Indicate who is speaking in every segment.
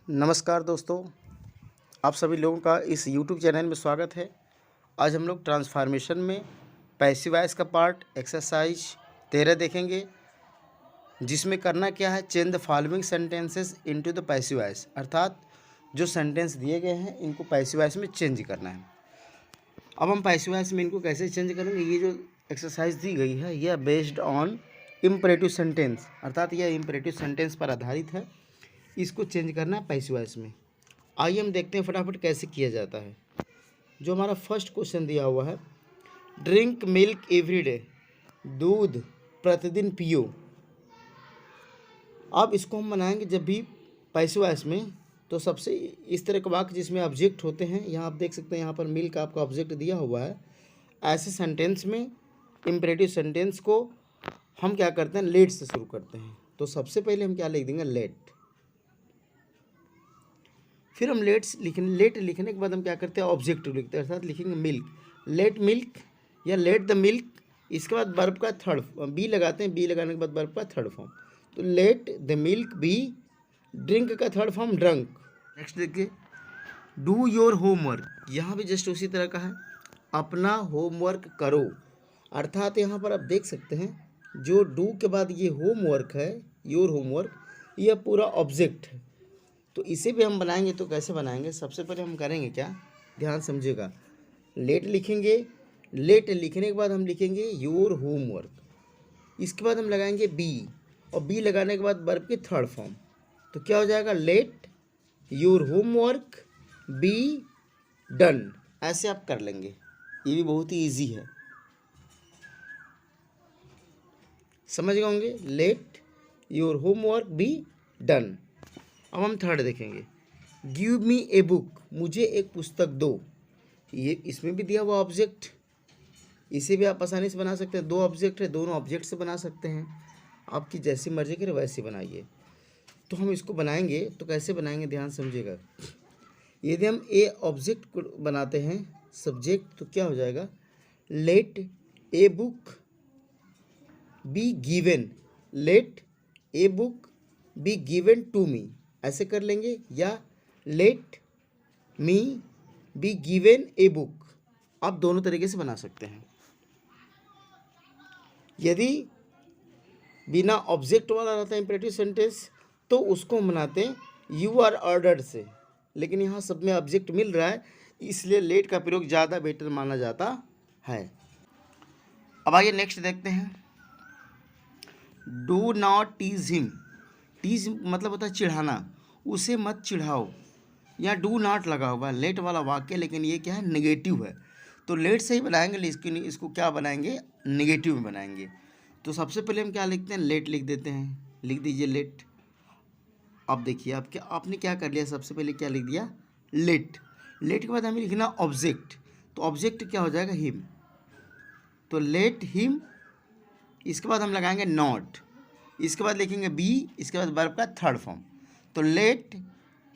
Speaker 1: नमस्कार दोस्तों, आप सभी लोगों का इस यूट्यूब चैनल में स्वागत है। आज हम लोग ट्रांसफॉर्मेशन में पैसिव वॉइस का पार्ट एक्सरसाइज 13 देखेंगे, जिसमें करना क्या है, change the following sentences into the passive voice, अर्थात जो सेंटेंस दिए गए हैं इनको पैसिव वॉइस में चेंज करना है। अब हम पैसिव वॉइस में इनको कैसे चेंज करेंगे, ये जो एक्सरसाइज दी गई है यह बेस्ड ऑन इम्परेटिव सेंटेंस, अर्थात यह इम्परेटिव सेंटेंस पर आधारित है। इसको चेंज करना है पैसिव वॉइस में। आइए हम देखते हैं फटाफट कैसे किया जाता है। जो हमारा फर्स्ट क्वेश्चन दिया हुआ है, ड्रिंक मिल्क एवरी डे, दूध प्रतिदिन पियो। अब इसको हम बनाएंगे जब भी पैसिव वॉइस में, तो सबसे इस तरह का वाक्य जिसमें ऑब्जेक्ट होते हैं, यहाँ आप देख सकते हैं यहाँ पर मिल्क आपका ऑब्जेक्ट दिया हुआ है। ऐसे सेंटेंस में इम्परेटिव सेंटेंस को हम क्या करते हैं, लेट से शुरू करते हैं। तो सबसे पहले हम क्या लिख देंगे, लेट। फिर हम लेट लिखने के बाद हम क्या करते हैं, ऑब्जेक्टिव लिखते हैं, अर्थात लिखेंगे मिल्क, लेट मिल्क या लेट द मिल्क। इसके बाद वर्ब का थर्ड बी लगाते हैं, बी लगाने के बाद वर्ब का थर्ड फॉर्म, तो let the milk be. Drink का थर्ड फॉर्म ड्रंक। नेक्स्ट देखिए, डू योर होमवर्क, यहाँ भी जस्ट उसी तरह का है, अपना होमवर्क करो। अर्थात यहाँ पर आप देख सकते हैं जो डू के बाद ये होमवर्क है, योर होमवर्क, यह पूरा ऑब्जेक्ट है। तो इसे भी हम बनाएंगे, तो कैसे बनाएंगे, सबसे पहले हम करेंगे क्या, ध्यान समझिएगा। लेट लिखेंगे, लेट लिखने के बाद हम लिखेंगे योर होमवर्क। इसके बाद हम लगाएंगे बी, और बी लगाने के बाद वर्ब की थर्ड फॉर्म, तो क्या हो जाएगा, let your homework be done. ऐसे आप कर लेंगे, ये भी बहुत ही ईजी है, समझ गए होंगे। Let your homework be done. अब हम थर्ड देखेंगे, गिव मी ए बुक, मुझे एक पुस्तक दो। ये इसमें भी दिया हुआ ऑब्जेक्ट, इसे भी आप आसानी से बना सकते हैं। दो ऑब्जेक्ट है, दोनों ऑब्जेक्ट से बना सकते हैं, आपकी जैसी मर्जी करे वैसे बनाइए। तो हम इसको बनाएंगे, तो कैसे बनाएंगे ध्यान समझिएगा। यदि हम ए ऑब्जेक्ट को बनाते हैं सब्जेक्ट, तो क्या हो जाएगा, let a book be given, let a book be given to me, ऐसे कर लेंगे। या let me be given a book, आप दोनों तरीके से बना सकते हैं। यदि बिना ऑब्जेक्ट वाला रहता है इम्परेटिव सेंटेंस, तो उसको हम बनाते हैं यू आर ऑर्डर्ड से, लेकिन यहाँ सब में ऑब्जेक्ट मिल रहा है, इसलिए लेट का प्रयोग ज़्यादा बेटर माना जाता है। अब आइए नेक्स्ट देखते हैं, do not tease him. Tease मतलब होता है चिढ़ाना, उसे मत चिढ़ाओ। या डू नॉट लगा हुआ है, लेट वाला वाक्य, लेकिन ये क्या है, नेगेटिव है, तो लेट से ही बनाएंगे, लेकिन इसको क्या बनाएंगे, नेगेटिव में बनाएंगे। तो सबसे पहले हम क्या लिखते हैं, लेट लिख देते हैं, लिख दीजिए लेट। अब देखिए आपने क्या कर लिया, सबसे पहले क्या लिख दिया, लेट। लेट के बाद हमें लिखना ऑब्जेक्ट, तो ऑब्जेक्ट क्या हो जाएगा, हिम, तो लेट हिम। इसके बाद हम लगाएंगे नॉट, इसके बाद लिखेंगे बी, इसके बाद वर्ब का थर्ड फॉर्म, तो let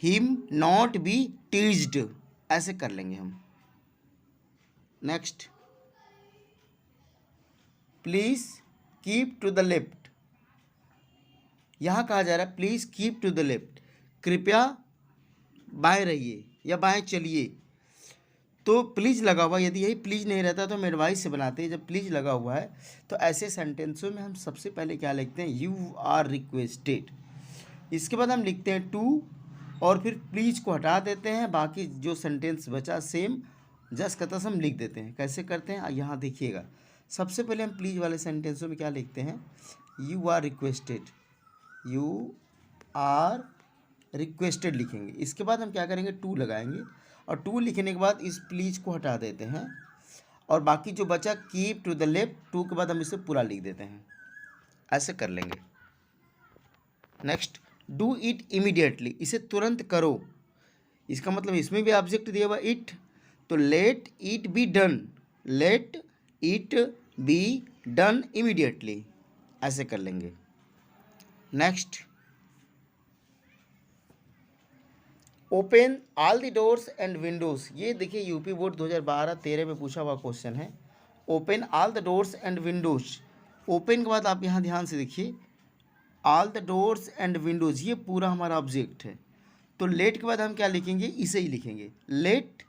Speaker 1: him not be teased, ऐसे कर लेंगे हम। Next, please keep to the left, यहाँ कहा जा रहा है please keep to the left, कृपया बाएं रहिए या बाएं चलिए। तो प्लीज़ लगा हुआ, यदि यही प्लीज़ नहीं रहता तो हम एडवाइस से बनाते हैं। जब प्लीज़ लगा हुआ है तो ऐसे सेंटेंसों में हम सबसे पहले क्या लिखते हैं, यू आर रिक्वेस्टेड। इसके बाद हम लिखते हैं टू, और फिर प्लीज़ को हटा देते हैं, बाकी जो सेंटेंस बचा सेम जस का तस हम लिख देते हैं। कैसे करते हैं, यहाँ देखिएगा। सबसे पहले हम प्लीज़ वाले सेंटेंसों में क्या लिखते हैं, you are requested, you are requested लिखेंगे। इसके बाद हम क्या करेंगे, टू लगाएंगे, और टू लिखने के बाद इस प्लीज को हटा देते हैं, और बाकी जो बचा keep to the left, to के बाद हम इसे पूरा लिख देते हैं। ऐसे कर लेंगे। नेक्स्ट, डू इट इमीडिएटली, इसे तुरंत करो। इसका मतलब इसमें भी ऑब्जेक्ट दिया हुआ इट, तो let it be done, let it be done immediately, ऐसे कर लेंगे। Next, open all the doors and Windows. ये देखिए यूपी बोर्ड 2012-13 में पूछा हुआ क्वेश्चन है। Open all the doors and Windows, open के बाद आप यहाँ ध्यान से देखिए, all the doors and Windows, ये पूरा हमारा ऑब्जेक्ट है, तो लेट के बाद हम क्या लिखेंगे, इसे ही लिखेंगे, let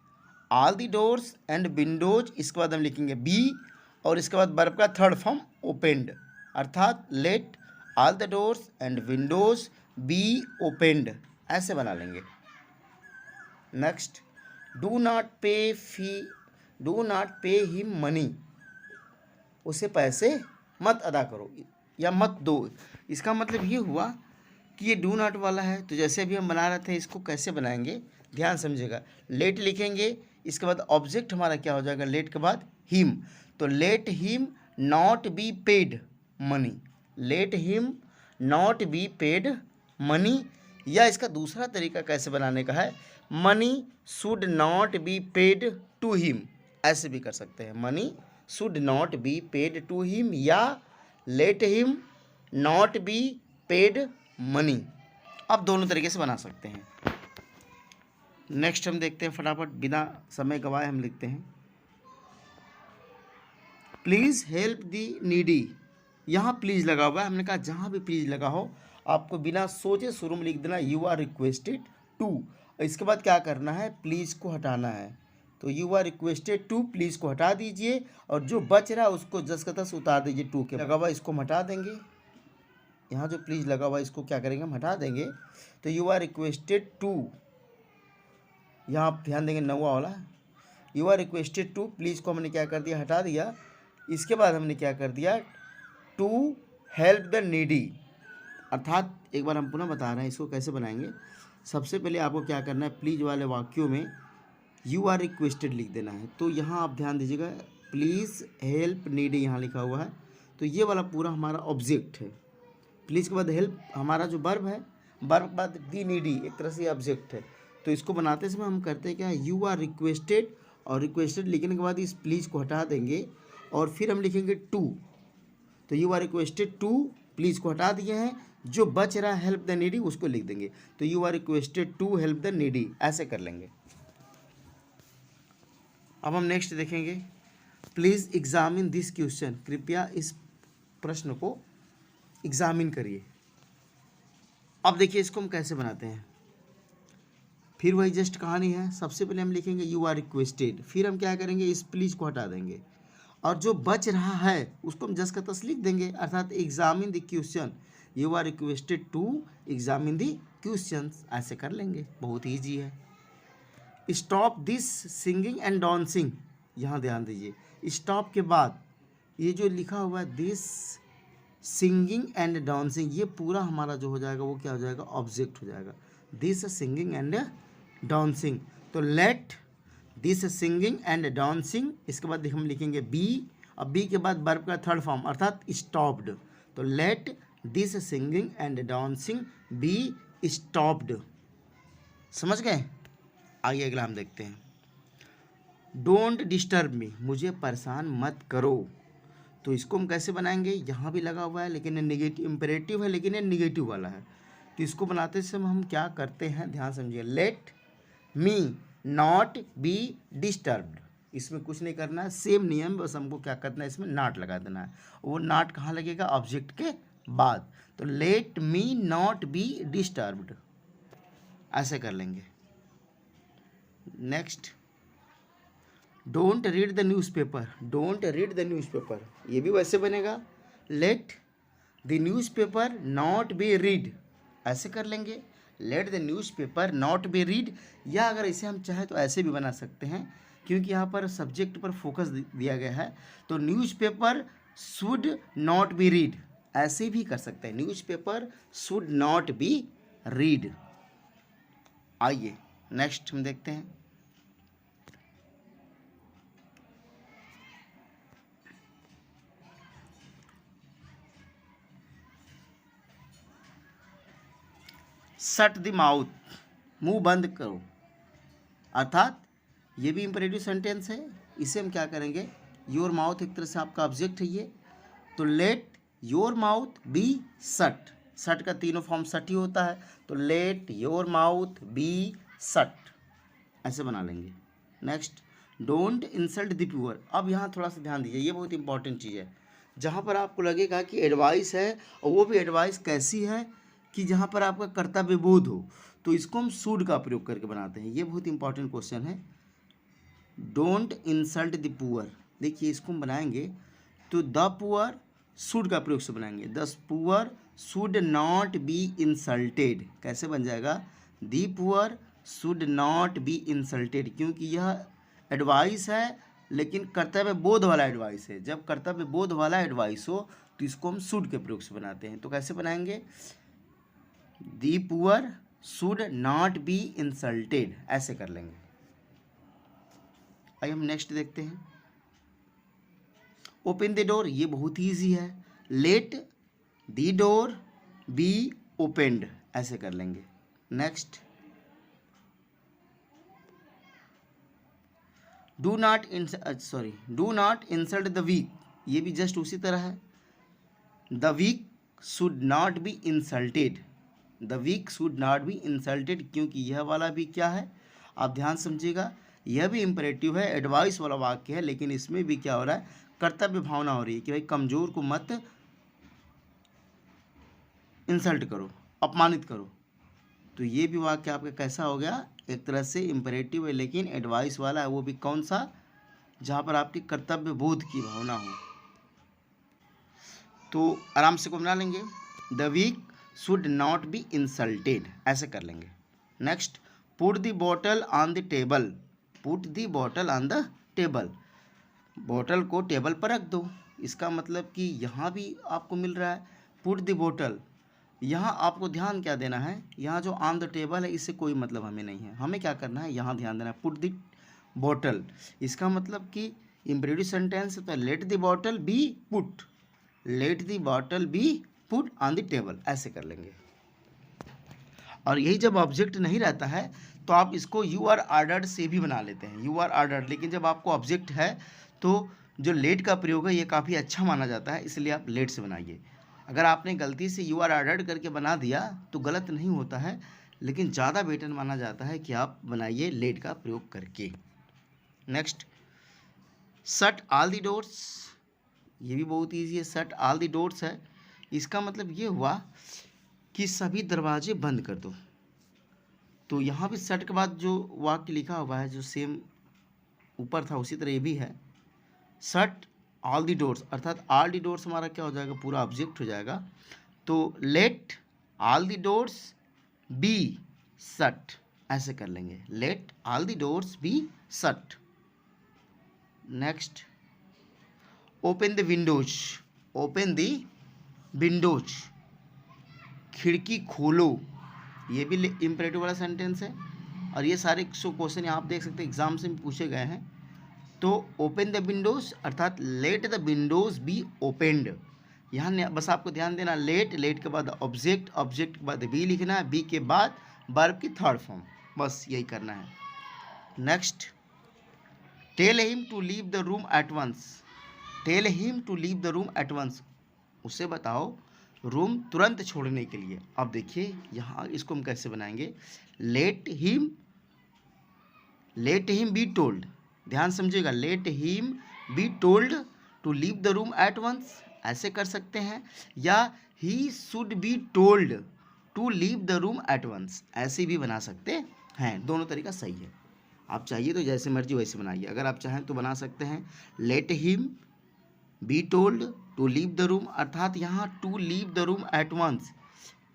Speaker 1: all the doors and Windows, इसके बाद हम लिखेंगे बी, और इसके बाद वर्ब का थर्ड फॉर्म ओपेंड, अर्थात let all the doors and Windows B opened, ऐसे बना लेंगे। Next, do not pay him money, उसे पैसे मत अदा करो या मत दो। इसका मतलब ये हुआ कि ये डू नॉट वाला है, तो जैसे अभी हम बना रहे थे इसको कैसे बनाएंगे, ध्यान समझिएगा। लेट लिखेंगे, इसके बाद ऑब्जेक्ट हमारा क्या हो जाएगा, लेट के बाद हिम, तो let him not be paid money, let him not be paid money. या इसका दूसरा तरीका कैसे बनाने का है, money should not be paid to him, ऐसे भी कर सकते हैं, money should not be paid to him, या let him not be paid money. आप दोनों तरीके से बना सकते हैं। नेक्स्ट हम देखते हैं फटाफट, बिना समय गवाए हम लिखते हैं, प्लीज़ हेल्प दी नीडी। यहाँ प्लीज़ लगा हुआ है, हमने कहा जहाँ भी प्लीज़ लगा हो आपको बिना सोचे शुरू में लिख देना यू आर रिक्वेस्टेड टू, इसके बाद क्या करना है, प्लीज़ को हटाना है, तो you are requested to, please को हटा दीजिए, और जो बच रहा है उसको जस का तस उतार दीजिए, टू के लगा हुआ इसको हम हटा देंगे, यहाँ जो प्लीज़ लगा हुआ इसको क्या करेंगे, हम हटा देंगे, तो यू आर रिक्वेस्टेड टू, यहाँ आप ध्यान देंगे नवा वाला, you are requested to, please को हमने क्या कर दिया, हटा दिया, इसके बाद हमने क्या कर दिया, टू हेल्प द नीडी, अर्थात एक बार हम पुनः बता रहे हैं इसको कैसे बनाएंगे। सबसे पहले आपको क्या करना है, प्लीज़ वाले वाक्यों में यू आर रिक्वेस्टेड लिख देना है, तो यहाँ आप ध्यान दीजिएगा, प्लीज़ हेल्प नीडी यहाँ लिखा हुआ है, तो ये वाला पूरा हमारा ऑब्जेक्ट है, प्लीज़ के बाद हेल्प हमारा जो वर्ब है, वर्ब के बाद दी नीडी एक तरह से ऑब्जेक्ट है, तो इसको बनाते समय हम करते हैं क्या, यू आर रिक्वेस्टेड, और रिक्वेस्टेड लिखने के बाद इस प्लीज़ को हटा देंगे, और फिर हम लिखेंगे टू, तो you are requested to, please को हटा दिए हैं, जो बच रहा है हेल्प द नीडी उसको लिख देंगे, तो you are requested to help the needy, ऐसे कर लेंगे। अब हम नेक्स्ट देखेंगे, प्लीज़ एग्जामिन दिस क्वेश्चन, कृपया इस प्रश्न को एग्जामिन करिए। अब देखिए इसको हम कैसे बनाते हैं, फिर वही जस्ट कहानी है, सबसे पहले हम लिखेंगे यू आर रिक्वेस्टेड, फिर हम क्या करेंगे, इस प्लीज़ को हटा देंगे, और जो बच रहा है उसको हम जस्ट का तस लिख देंगे, अर्थात examine the question, you are requested to examine the question, ऐसे कर लेंगे, बहुत ईजी है। Stop this singing and dancing, यहाँ ध्यान दीजिए, स्टॉप के बाद ये जो लिखा हुआ है दिस सिंगिंग एंड डांसिंग, ये पूरा हमारा जो हो जाएगा वो क्या हो जाएगा, ऑब्जेक्ट हो जाएगा, दिस सिंगिंग एंड डांसिंग, तो let this singing and dancing, इसके बाद हम लिखेंगे बी, अब बी के बाद वर्ब का थर्ड फॉर्म अर्थात स्टॉप्ड, तो let this singing and dancing be stopped, समझ गए। आइए अगला हम देखते हैं, डोंट डिस्टर्ब मी, मुझे परेशान मत करो, तो इसको हम कैसे बनाएंगे, यहाँ भी लगा हुआ है लेकिन ये नेगेटिव इम्पेरेटिव है, लेकिन ये निगेटिव वाला है, तो इसको बनाते समय हम क्या करते हैं, ध्यान समझिए, let me not be disturbed, इसमें कुछ नहीं करना है, सेम नियम, बस हमको क्या करना है, इसमें नॉट लगा देना है, वो नॉट कहाँ लगेगा, ऑब्जेक्ट के बाद, तो let me not be disturbed, ऐसे कर लेंगे। Next, don't read the newspaper, don't read the newspaper, ये भी वैसे बनेगा, let the newspaper not be read, ऐसे कर लेंगे, let the newspaper not be read, या अगर इसे हम चाहें तो ऐसे भी बना सकते हैं, क्योंकि यहाँ पर सब्जेक्ट पर फोकस दिया गया है, तो newspaper should not B read, ऐसे भी कर सकते हैं, newspaper should not B read. आइए नेक्स्ट हम देखते हैं, शट द माउथ, मुंह बंद करो, अर्थात ये भी इंपरेटिव सेंटेंस है, इसे हम क्या करेंगे, योर माउथ एक तरह से आपका ऑब्जेक्ट है ये, तो let your mouth be shut, shut का तीनों फॉर्म शट ही होता है, तो let your mouth be shut, ऐसे बना लेंगे। Next, don't insult the poor, अब यहाँ थोड़ा सा ध्यान दीजिए, ये बहुत इंपॉर्टेंट चीज़ है, जहाँ पर आपको लगेगा कि एडवाइस है, और वो भी एडवाइस कैसी है कि जहाँ पर आपका कर्तव्य बोध हो, तो इसको हम शुड का प्रयोग करके बनाते हैं। ये बहुत इंपॉर्टेंट क्वेश्चन है। डोंट इंसल्ट द पुअर, देखिए इसको हम बनाएंगे तो द पुअर शुड का प्रयोग से बनाएंगे। The poor should not be insulted, कैसे बन जाएगा? The poor should not be insulted, क्योंकि यह एडवाइस है लेकिन कर्तव्य बोध वाला एडवाइस है। जब कर्तव्य बोध वाला एडवाइस हो तो इसको हम शुड के प्रयोग से बनाते हैं। तो कैसे बनाएंगे? The poor should not be insulted, ऐसे कर लेंगे। आइए हम नेक्स्ट देखते हैं। ओपन द डोर, ये बहुत ही ईजी है। Let the door be opened, ऐसे कर लेंगे। Next, do not insult the weak, ये भी जस्ट उसी तरह है। The weak should not be insulted, the weak should not be insulted, क्योंकि यह वाला भी क्या है, आप ध्यान समझिएगा, यह भी इम्परेटिव है, एडवाइस वाला वाक्य है, लेकिन इसमें भी क्या हो रहा है, कर्तव्य भावना हो रही है कि भाई कमजोर को मत इंसल्ट करो, अपमानित करो। तो ये भी वाक्य आपका कैसा हो गया, एक तरह से इम्परेटिव है लेकिन एडवाइस वाला है। वो भी कौन सा? जहाँ पर आपकी कर्तव्य बोध की भावना हो। तो आराम से को बना लेंगे। The weak should not be insulted, ऐसे कर लेंगे। Next, put the bottle on the table, put the bottle on the table, bottle को टेबल पर रख दो। इसका मतलब कि यहाँ भी आपको मिल रहा है पुट द बॉटल। यहाँ आपको ध्यान क्या देना है, यहाँ जो ऑन द टेबल है इससे कोई मतलब हमें नहीं है, हमें क्या करना है, यहाँ ध्यान देना है पुट द बॉटल। इसका मतलब कि इम्परेटिव सेंटेंस है तो let the bottle B put, let the bottle B put on the table, ऐसे कर लेंगे। और यही जब ऑब्जेक्ट नहीं रहता है तो आप इसको यू आर ऑर्डर्ड से भी बना लेते हैं, यू आर ऑर्डर्ड। लेकिन जब आपको ऑब्जेक्ट है तो जो लेट का प्रयोग है ये काफ़ी अच्छा माना जाता है, इसलिए आप लेट से बनाइए। अगर आपने गलती से यू आर ऑर्डर्ड करके बना दिया तो गलत नहीं होता है, लेकिन ज़्यादा बेटर माना जाता है कि आप बनाइए लेट का प्रयोग करके। Next, shut all the doors, ये भी बहुत ईजी है। शट ऑल द डोर्स है, इसका मतलब ये हुआ कि सभी दरवाजे बंद कर दो। तो यहाँ भी शट के बाद जो वाक्य लिखा हुआ है जो सेम ऊपर था उसी तरह ये भी है, शट ऑल द डोर्स, अर्थात ऑल द डोर्स हमारा क्या हो जाएगा, पूरा ऑब्जेक्ट हो जाएगा। तो let all the doors be shut, ऐसे कर लेंगे, let all the doors be shut. Next, open the Windows, open the Windows, खिड़की खोलो, ये भी इम्परेटिव वाला सेंटेंस है। और ये सारे क्वेश्चन आप देख सकते हैं एग्जाम से पूछे गए हैं। तो ओपन द विंडोज अर्थात let the Windows be opened, यहाँ बस आपको ध्यान देना, लेट, लेट के बाद ऑब्जेक्ट, ऑब्जेक्ट के बाद बी लिखना है, बी के बाद वर्ब की थर्ड फॉर्म, बस यही करना है। Next, tell him to leave the room at once, tell him to leave the room at once, उसे बताओ रूम तुरंत छोड़ने के लिए। अब देखिए यहाँ इसको हम कैसे बनाएंगे, लेट हिम बी टोल्ड, ध्यान समझिएगा, let him be told to leave the room at once, ऐसे कर सकते हैं, या he should be told to leave the room at once, ऐसे भी बना सकते हैं। दोनों तरीका सही है, आप चाहिए तो जैसे मर्जी वैसे बनाइए। अगर आप चाहें तो बना सकते हैं let him be told to leave the room, अर्थात यहाँ to leave the room at once,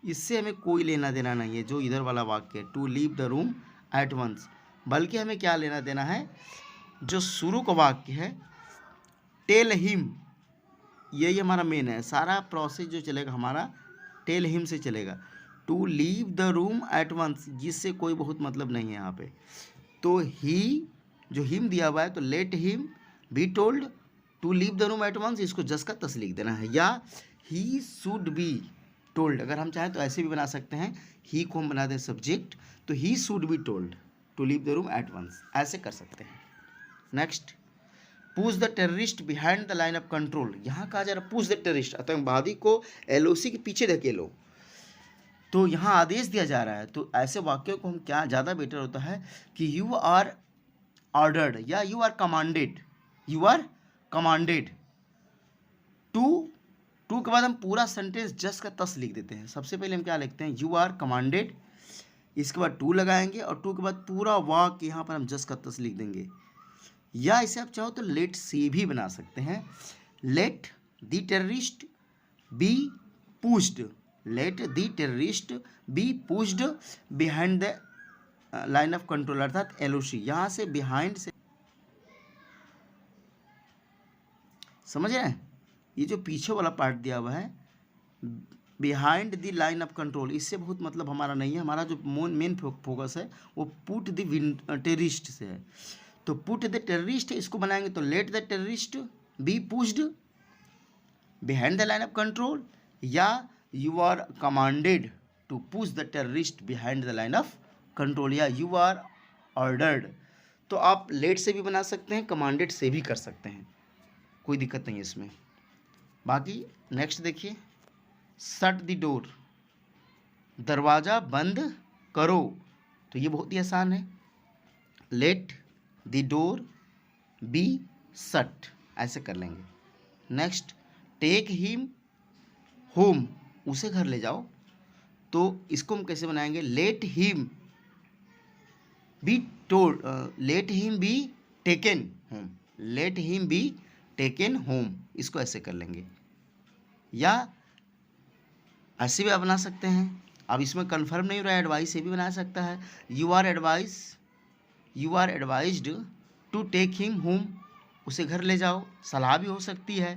Speaker 1: इससे हमें कोई लेना देना नहीं है जो इधर वाला वाक्य है to leave the room at once, बल्कि हमें क्या लेना देना है, जो शुरू का वाक्य है टेल हिम, यही हमारा मेन है। सारा प्रोसेस जो चलेगा हमारा टेल हिम से चलेगा, to leave the room at once, जिससे कोई बहुत मतलब नहीं है यहाँ पे। तो ही जो हिम दिया हुआ है तो let him be told to leave the room at once, इसको जस का तस लिख देना है, या ही शुड बी टोल्ड, अगर हम चाहें तो ऐसे भी बना सकते हैं, ही को हम बना दें सब्जेक्ट तो he should be told to leave the room at once, ऐसे कर सकते हैं। Next, push the terrorist behind the line of control, यहाँ कहा जा रहा है पुश द टेररिस्ट, आतंकवादी को एलओसी के पीछे धकेलो, तो यहाँ आदेश दिया जा रहा है। तो ऐसे वाक्यों को हम क्या ज़्यादा बेटर होता है कि यू आर ऑर्डर्ड या you are commanded, you are commanded to के बाद हम पूरा सेंटेंस जस्ट का तस लिख देते हैं। सबसे पहले हम क्या लिखते हैं, यू आर कमांडेड इसके बाद टू लगाएंगे और टू के बाद पूरा वाक यहाँ पर हम जस का तस लिख देंगे। या इसे आप चाहो तो लेट से भी बना सकते हैं। Late the terrorist be pushed, late the terrorist be pushed behind the line of control, अर्थात एलओसी। यहाँ से बिहाइंड से, समझ रहे हैं, ये जो पीछे वाला पार्ट दिया हुआ है behind the line of control, इससे बहुत मतलब हमारा नहीं है। हमारा जो मेन फोकस है वो पुट द टेररिस्ट से है। तो पुट द टेररिस्ट इसको बनाएंगे तो let the terrorist be pushed behind the line of control, या you are commanded to push the terrorist behind the line of control, या यू आर ऑर्डर्ड। तो आप लेट से भी बना सकते हैं, कमांडेड से भी कर सकते हैं, कोई दिक्कत नहीं है इसमें। बाकी नेक्स्ट देखिए, शट द डोर, दरवाज़ा बंद करो। तो ये बहुत ही आसान है, let the door be shut, ऐसे कर लेंगे। नेक्स्ट, टेक हिम होम, उसे घर ले जाओ। तो इसको हम कैसे बनाएंगे, late him be told, late him be taken home, late him be taken home, इसको ऐसे कर लेंगे। या ऐसे भी आप बना सकते हैं, अब इसमें कंफर्म नहीं हो रहा है, एडवाइस से भी बना सकता है। You are advised to take him home, उसे घर ले जाओ, सलाह भी हो सकती है।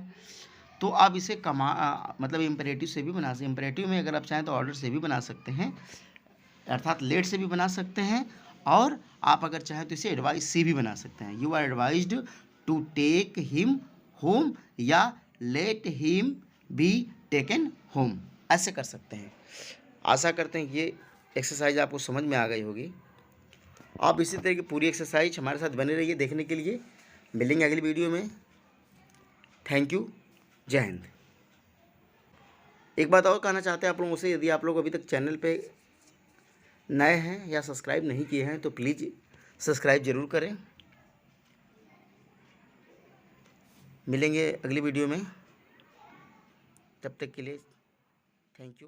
Speaker 1: तो आप इसे मतलब इम्परेटिव से भी बना सकते हैं। इम्परेटिव में अगर आप चाहें तो ऑर्डर से भी बना सकते हैं, अर्थात लेट से भी बना सकते हैं, और आप अगर चाहें तो इसे एडवाइस से भी बना सकते हैं। You are advised to take him home, या let him be taken home, ऐसे कर सकते हैं। आशा करते हैं ये एक्सरसाइज आपको समझ में आ गई होगी। आप इसी तरह की पूरी एक्सरसाइज हमारे साथ बने रहिए देखने के लिए। मिलेंगे अगली वीडियो में। थैंक यू, जय हिंद। एक बात और कहना चाहते हैं आप लोगों से, यदि आप लोग अभी तक चैनल पे नए हैं या सब्सक्राइब नहीं किए हैं तो प्लीज़ सब्सक्राइब ज़रूर करें। मिलेंगे अगली वीडियो में, तब तक के लिए थैंक यू।